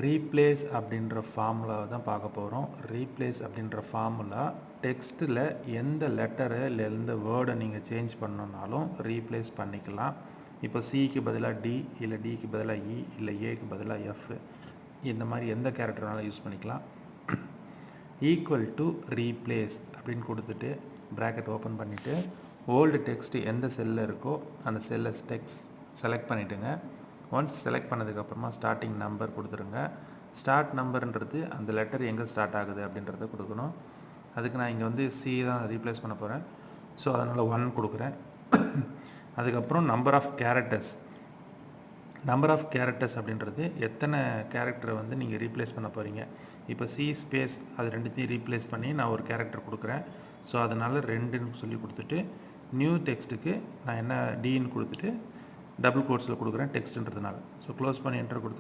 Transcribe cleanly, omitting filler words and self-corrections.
Replace அப்படின்ற formula தான் பார்க்க போகிறோம். ரீப்ளேஸ் அப்படின்ற ஃபார்முலா டெக்ஸ்ட்டில் எந்த லெட்டரை இல்லை எந்த வேர்டை நீங்கள் சேஞ்ச் பண்ணணுன்னாலும் ரீப்ளேஸ் பண்ணிக்கலாம். இப்போ சிக்கு பதிலாக டி, இல்லை டிக்கு பதிலாக இ, இல்லை ஏக்கு பதிலாக எஃப், இந்த மாதிரி எந்த கேரக்டர்னாலும் யூஸ் பண்ணிக்கலாம். ஈக்குவல் டு ரீப்ளேஸ் அப்படின்னு கொடுத்துட்டு ப்ராக்கெட் ஓப்பன் பண்ணிவிட்டு ஓல்டு டெக்ஸ்ட் எந்த செல்லில் இருக்கோ அந்த செல்லை செலக்ட் பண்ணிவிட்டுங்க. ஒன்ஸ் செலக்ட் பண்ணதுக்கப்புறமா ஸ்டார்டிங் நம்பர் கொடுத்துருங்க. ஸ்டார்ட் நம்பர்ன்றது அந்த லெட்டர் எங்கே ஸ்டார்ட் ஆகுது அப்படின்றத கொடுக்கணும். அதுக்கு நான் இங்கே வந்து சி தான் ரீப்ளேஸ் பண்ண போகிறேன். ஸோ அதனால் 1 கொடுக்குறேன். அதுக்கப்புறம் நம்பர் ஆஃப் கேரக்டர்ஸ் அப்படின்றது எத்தனை கேரக்டரை வந்து நீங்கள் ரீப்ளேஸ் பண்ண போகிறீங்க. இப்போ சி ஸ்பேஸ் அது ரெண்டுத்தையும் ரீப்ளேஸ் பண்ணி நான் ஒரு கேரக்டர் கொடுக்குறேன். ஸோ அதனால் 2ன்னு சொல்லி கொடுத்துட்டு நியூ டெக்ஸ்ட்டுக்கு நான் என்ன டின்னு கொடுத்துட்டு டபுள் கோட்ஸில் கொடுக்குறேன் டெக்ஸ்ட்டுன்றதுனால. ஸோ க்ளோஸ் பண்ணி என்டர் கொடுத்தா